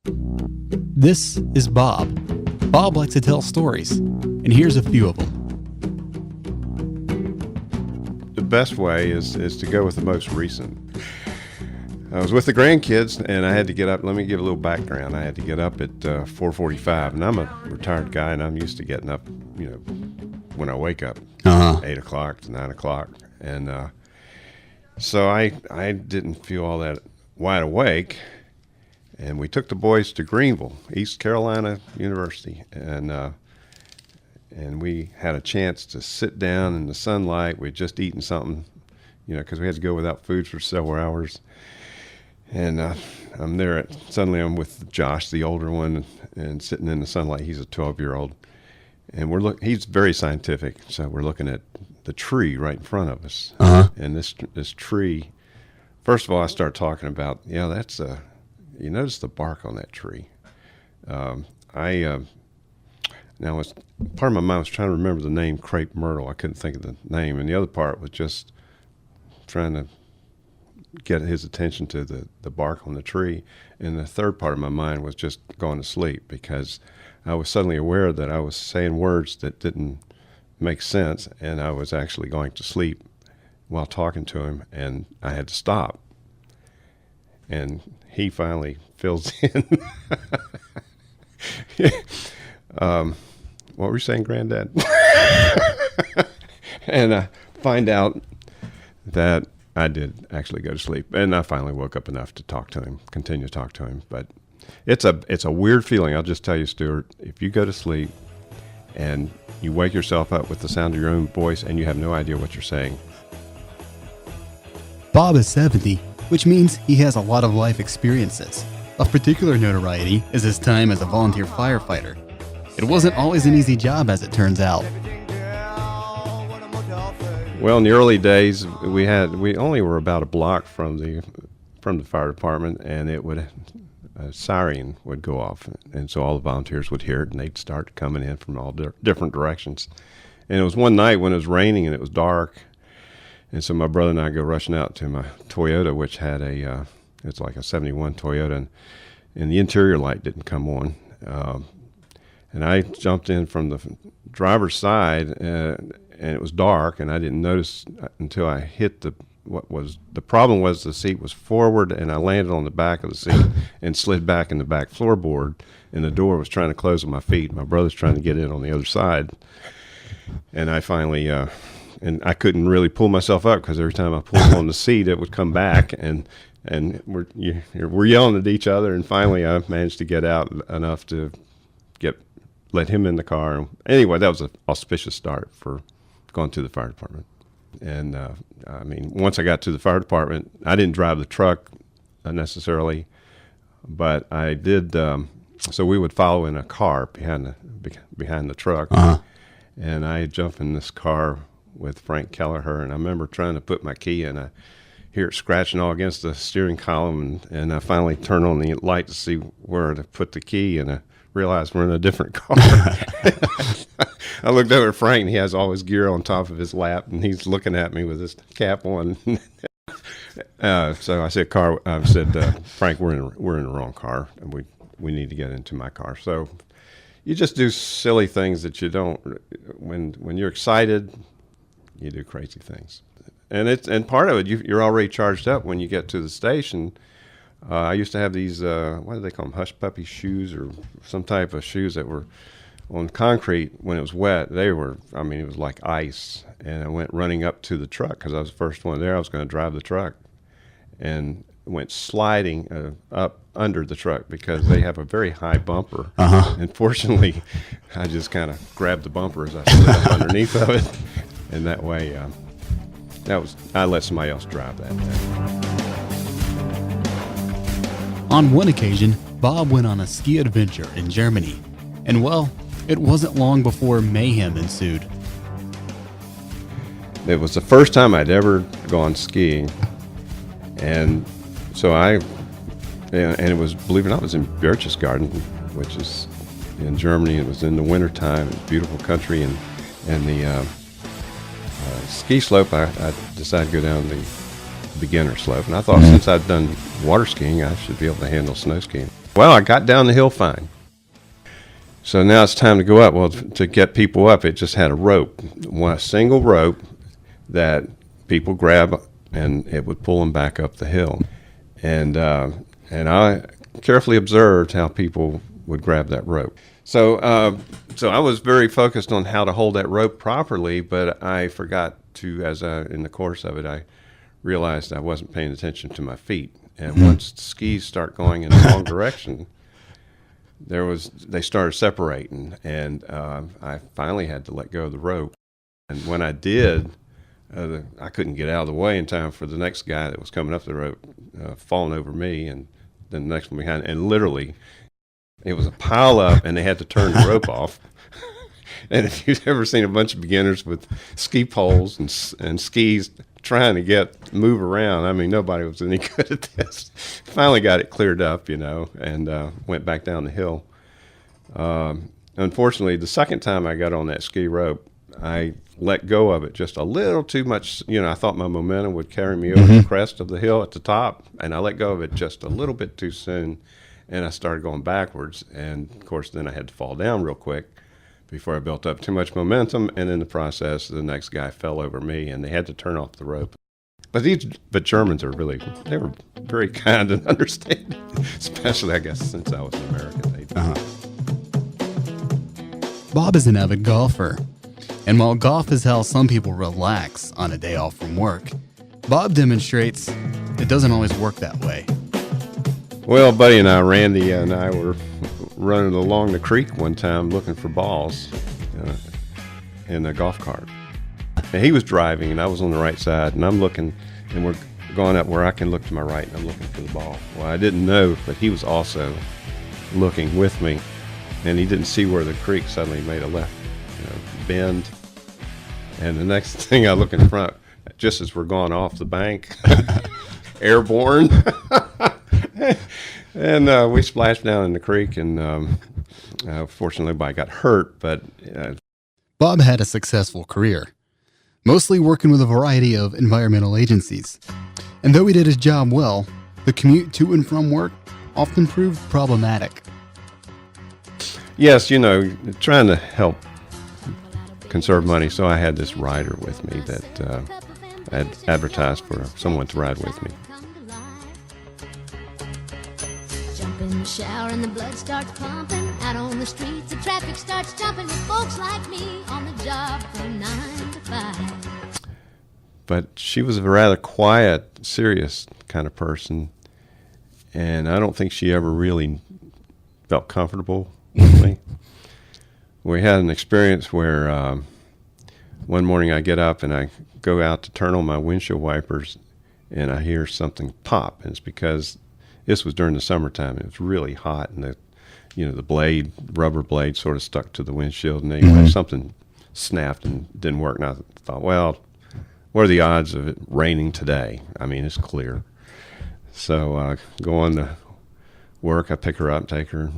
This is Bob. Bob likes to tell stories, and here's a few of them. The best way is to go with the most recent. I was with the grandkids, and I had to get up. Let me give a little background. I had to get up at 4:45, and I'm a retired guy, and I'm used to getting up, when I wake up, 8 o'clock to 9 o'clock. And so I didn't feel all that wide awake, and we took the boys to Greenville, East Carolina University, and we had a chance to sit down in the sunlight. We'd just eaten something, because we had to go without food for several hours. And I'm there. Suddenly I'm with Josh, the older one, and sitting in the sunlight. He's a 12-year-old, and he's very scientific. So we're looking at the tree right in front of us. And this tree. First of all, I start talking about, that's you notice the bark on that tree. Now it's part of my mind was trying to remember the name crepe myrtle. I couldn't think of the name, and the other part was just trying to get his attention to the bark on the tree. And the third part of my mind was just going to sleep, because I was suddenly aware that I was saying words that didn't make sense, and I was actually going to sleep while talking to him, and I had to stop. And he finally fills in. What were you saying, Granddad? And I find out that I did actually go to sleep, and I finally woke up enough to continue to talk to him. But it's a weird feeling. I'll just tell you, Stuart, if you go to sleep and you wake yourself up with the sound of your own voice and you have no idea what you're saying. Bob is 70, which means he has a lot of life experiences. Of particular notoriety is his time as a volunteer firefighter. It wasn't always an easy job, as it turns out. Well, in the early days, we only were about a block from the fire department, and a siren would go off, and so all the volunteers would hear it, and they'd start coming in from all different directions. And it was one night when it was raining and it was dark, and so my brother and I go rushing out to my Toyota, which had it's like a 71 Toyota, and the interior light didn't come on. And I jumped in from the driver's side, and it was dark, and I didn't notice until I hit the problem was the seat was forward, and I landed on the back of the seat and slid back in the back floorboard, and the door was trying to close on my feet. My brother's trying to get in on the other side, and I finally and I couldn't really pull myself up, because every time I pulled on the seat, it would come back, and we're yelling at each other, and finally I managed to get out enough to let him in the car. Anyway, that was an auspicious start for going to the fire department. And once I got to the fire department, I didn't drive the truck necessarily, but I did. So we would follow in a car behind the truck, and I jumped in this car with Frank Kelleher, and I remember trying to put my key in. I hear it scratching all against the steering column, and I finally turn on the light to see where to put the key, and I realized we're in a different car. I looked over at Frank, and he has all his gear on top of his lap, and he's looking at me with his cap on. So I said, Frank, we're in the wrong car, and we need to get into my car. So you just do silly things that you don't. When you're excited, you do crazy things, and part of it, you're already charged up when you get to the station. I used to have these, what do they call them, hush puppy shoes, or some type of shoes that were on concrete when it was wet. It was like ice. And I went running up to the truck, because I was the first one there. I was going to drive the truck, and went sliding up under the truck, because they have a very high bumper. And fortunately, I just kind of grabbed the bumper as I slid up underneath of it. And that way, I let somebody else drive that. On one occasion, Bob went on a ski adventure in Germany, and well, it wasn't long before mayhem ensued. It was the first time I'd ever gone skiing, and so and it was, believe it or not, it was in Berchtesgaden, which is in Germany. It was in the wintertime. It was a beautiful country, and the ski slope, I decided to go down the beginner slope, and I thought since I'd done water skiing, I should be able to handle snow skiing. Well, I got down the hill fine. So now it's time to go up. Well, to get people up, it just had a rope, one single rope that people grab, and it would pull them back up the hill. And I carefully observed how people would grab that rope. So I was very focused on how to hold that rope properly, but I forgot to, in the course of it, I realized I wasn't paying attention to my feet. And once the skis start going in the wrong direction, they started separating, and I finally had to let go of the rope. And when I did, I couldn't get out of the way in time for the next guy that was coming up the rope falling over me, and then the next one behind. And literally, it was a pile up, and they had to turn the rope off. And if you've ever seen a bunch of beginners with ski poles and skis trying to move around, I mean, nobody was any good at this. Finally got it cleared up, and went back down the hill. Unfortunately, the second time I got on that ski rope, I let go of it just a little too much. I thought my momentum would carry me over the crest of the hill at the top, and I let go of it just a little bit too soon, and I started going backwards. And, of course, then I had to fall down real quick before I built up too much momentum, and in the process, the next guy fell over me, and they had to turn off the rope. But Germans they were very kind and understanding, especially, I guess, since I was an American. Bob is an avid golfer, and while golf is how some people relax on a day off from work, Bob demonstrates it doesn't always work that way. Well, Buddy and I, Randy and I, were running along the creek one time looking for balls in a golf cart. And he was driving, and I was on the right side, and I'm looking, and we're going up where I can look to my right, and I'm looking for the ball. Well, I didn't know, but he was also looking with me, and he didn't see where the creek suddenly made a left bend. And the next thing I look in front, just as we're going off the bank, airborne, and we splashed down in the creek, and fortunately nobody got hurt. But Bob had a successful career, mostly working with a variety of environmental agencies. And though he did his job well, the commute to and from work often proved problematic. Yes, trying to help conserve money, so I had this rider with me that I had advertised for someone to ride with me. Jump in the shower and the blood starts pumping. Out on the streets, the traffic starts jumping with folks like me on the job from 9 to 5. But she was a rather quiet, serious kind of person, and I don't think she ever really felt comfortable with me. We had an experience where one morning I get up and I go out to turn on my windshield wipers, and I hear something pop, and it's because this was during the summertime. It was really hot, and the rubber blade sort of stuck to the windshield, and anyway, something snapped and didn't work. And I thought, well, what are the odds of it raining today? I mean, it's clear. So I go on to work. I pick her up, take her,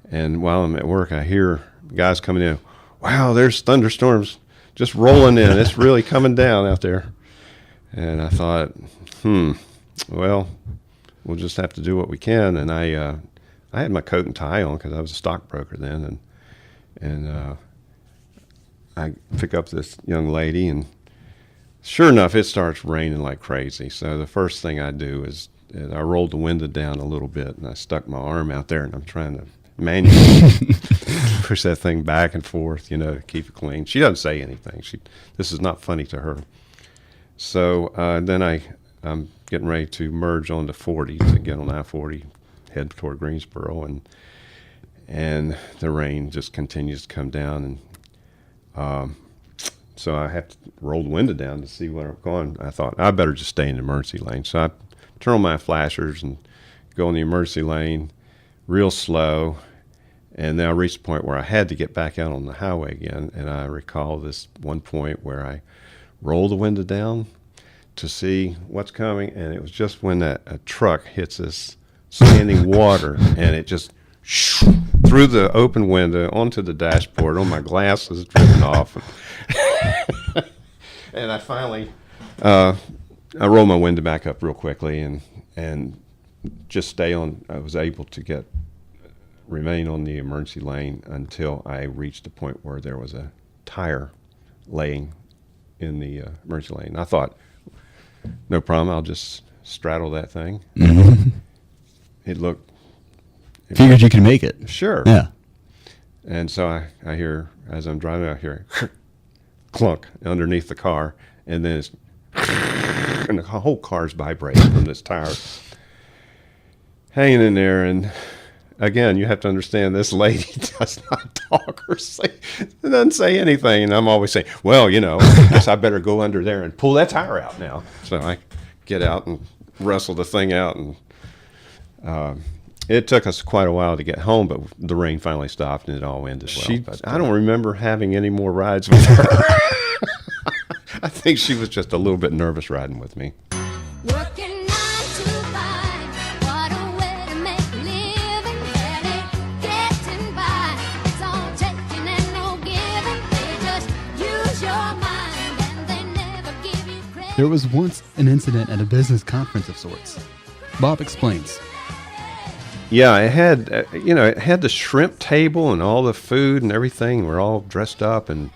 and while I'm at work, I hear guys coming in. Wow, there's thunderstorms just rolling in. It's really coming down out there. And I thought, well, we'll just have to do what we can. And I had my coat and tie on because I was a stockbroker then, and I pick up this young lady, and sure enough, it starts raining like crazy. So the first thing I do is I rolled the window down a little bit, and I stuck my arm out there, and I'm trying to manually push that thing back and forth, to keep it clean. She doesn't say anything. This is not funny to her. So then I'm getting ready to merge onto 40 to get on I-40, head toward Greensboro, and the rain just continues to come down, and so I have to roll the window down to see where I'm going. I thought I better just stay in the emergency lane. So I turn on my flashers and go in the emergency lane real slow, and then I reached the point where I had to get back out on the highway again. And I recall this one point where I rolled the window down to see what's coming, and it was just when a truck hits this standing water, and it just through the open window onto the dashboard. On my glasses driven off, and I finally I rolled my window back up real quickly and just stay on. I was able to remain on the emergency lane until I reached a point where there was a tire laying in the emergency lane. I thought, no problem, I'll just straddle that thing. Mm-hmm. It looked... Figured you could make it. Sure. Yeah. And so I hear, as I'm driving, I hear clunk underneath the car, and then it's... and the whole car's vibrating from this tire. Hanging in there, and again, you have to understand this lady does not talk or doesn't say anything. And I'm always saying, well, I guess I better go under there and pull that tire out now. So I get out and wrestle the thing out. And it took us quite a while to get home, but the rain finally stopped and it all ended well. But I don't remember having any more rides with her. I think she was just a little bit nervous riding with me. Working 9 to 5, what a way to make a living. Barely getting by. It's all taking and no giving. They just use your mind and they never give you credit. There was once an incident at a business conference of sorts. Bob explains. Yeah, it had, it had the shrimp table and all the food and everything. We're all dressed up, and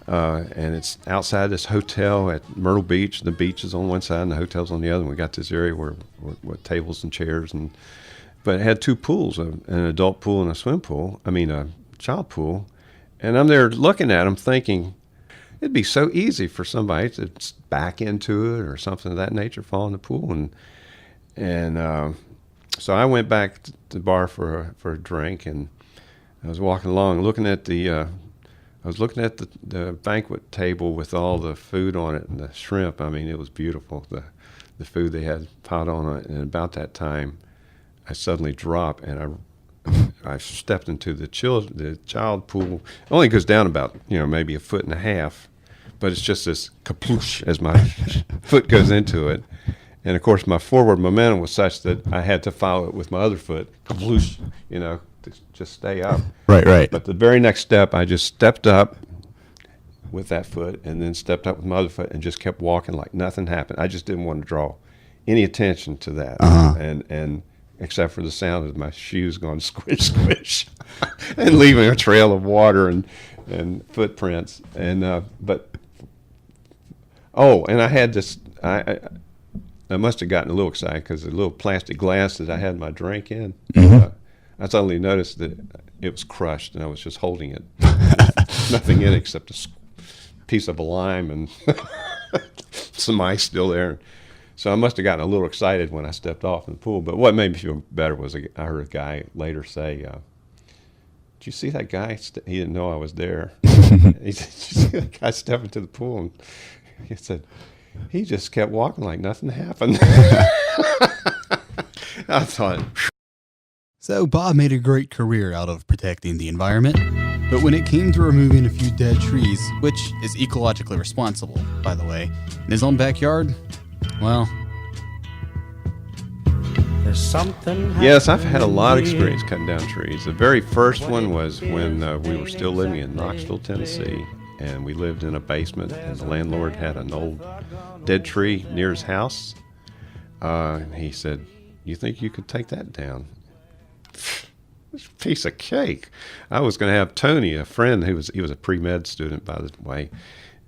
it's outside this hotel at Myrtle Beach. The beach is on one side and the hotel's on the other. And we got this area with tables and chairs, but it had 2 pools, an adult pool and a child pool. And I'm there looking at them, thinking it'd be so easy for somebody to back into it or something of that nature, fall in the pool, and so I went back to the bar for a drink, and I was walking along, looking at the banquet table with all the food on it and the shrimp. I mean, it was beautiful, the food they had piled on it. And about that time, I suddenly dropped, and I stepped into the child pool. It only goes down about maybe 1.5 feet, but it's just this kaploosh as my foot goes into it. And of course, my forward momentum was such that I had to follow it with my other foot, kaploosh, to just stay up. Right. But the very next step, I just stepped up with that foot, and then stepped up with my other foot, and just kept walking like nothing happened. I just didn't want to draw any attention to that, and except for the sound of my shoes going squish, squish, and leaving a trail of water and footprints. And and I had this. I must have gotten a little excited because the little plastic glass that I had my drink in, I suddenly noticed that it was crushed, and I was just holding it. Nothing in it except a piece of a lime and some ice still there. So I must have gotten a little excited when I stepped off in the pool. But what made me feel better was I heard a guy later say, did you see that guy? He didn't know I was there. He said, did you see that guy step into the pool? And he said, he just kept walking like nothing happened. I thought. So Bob made a great career out of protecting the environment, but when it came to removing a few dead trees, which is ecologically responsible, by the way, in his own backyard, well... There's something. Yes, I've had a lot of experience cutting down trees. The very first one was when we were still living in Knoxville, Tennessee. And we lived in a basement, and the landlord had an old dead tree near his house. He said, you think you could take that down? Piece of cake. I was going to have Tony, a friend he was a pre-med student, by the way.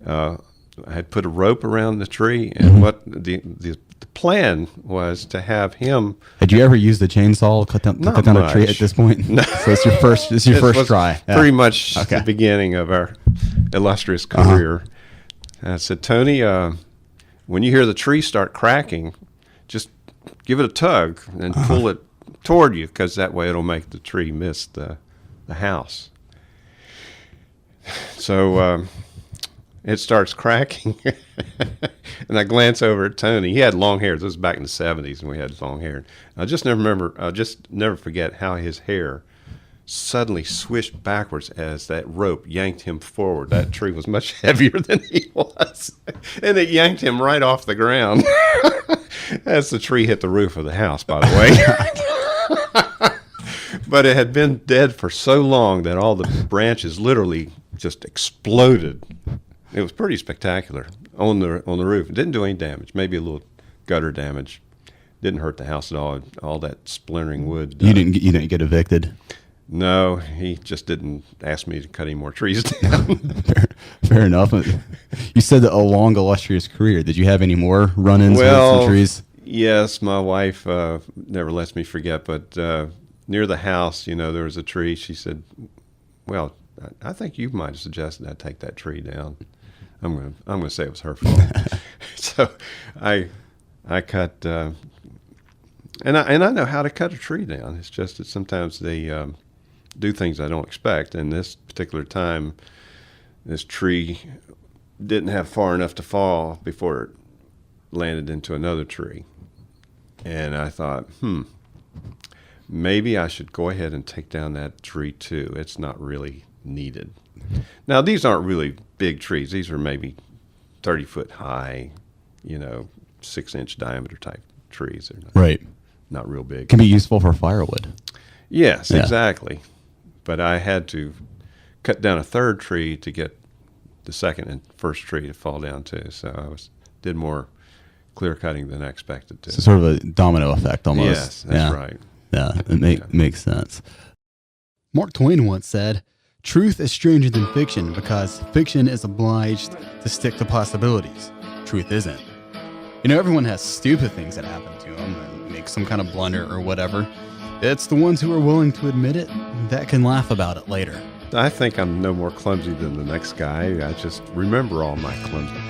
I had put a rope around the tree, and what the plan was to have him. Had you ever used a chainsaw to cut down a tree at this point? No. So it's your first try. Yeah. Pretty much the beginning of our illustrious career. I said, Tony, when you hear the tree start cracking, just give it a tug and pull it toward you, because that way it'll make the tree miss the house. So it starts cracking, and I glance over at Tony. He had long hair. This was back in the 70s, and we had long hair. I'll just never forget how his hair suddenly swished backwards as that rope yanked him forward. That tree was much heavier than he was, and it yanked him right off the ground as the tree hit the roof of the house, by the way. But it had been dead for so long that all the branches literally just exploded. It was pretty spectacular on the roof. It didn't do any damage, maybe a little gutter damage. didn't hurt the house at all. All that splintering wood. You didn't get evicted. No, he just didn't ask me to cut any more trees down. Fair enough. You said that a long, illustrious career. Did you have any more run-ins with some trees? Yes, my wife never lets me forget, but near the house, there was a tree. She said, well, I think you might have suggested I take that tree down. I'm gonna say it was her fault. So I cut, and I know how to cut a tree down. It's just that sometimes they do things I don't expect. And this particular time, this tree didn't have far enough to fall before it landed into another tree. And I thought, maybe I should go ahead and take down that tree too. It's not really needed. Now, these aren't really big trees. These are maybe 30-foot high, 6-inch diameter type trees. They're not real big. Can be useful for firewood. Yes, exactly. But I had to cut down a third tree to get the second and first tree to fall down too. So I did more clear cutting than I expected to. So sort of a domino effect almost. Yes, that's right. Yeah, it makes sense. Mark Twain once said, "Truth is stranger than fiction because fiction is obliged to stick to possibilities. Truth isn't." Everyone has stupid things that happen to them and make some kind of blunder or whatever. It's the ones who are willing to admit it that can laugh about it later. I think I'm no more clumsy than the next guy. I just remember all my clumsy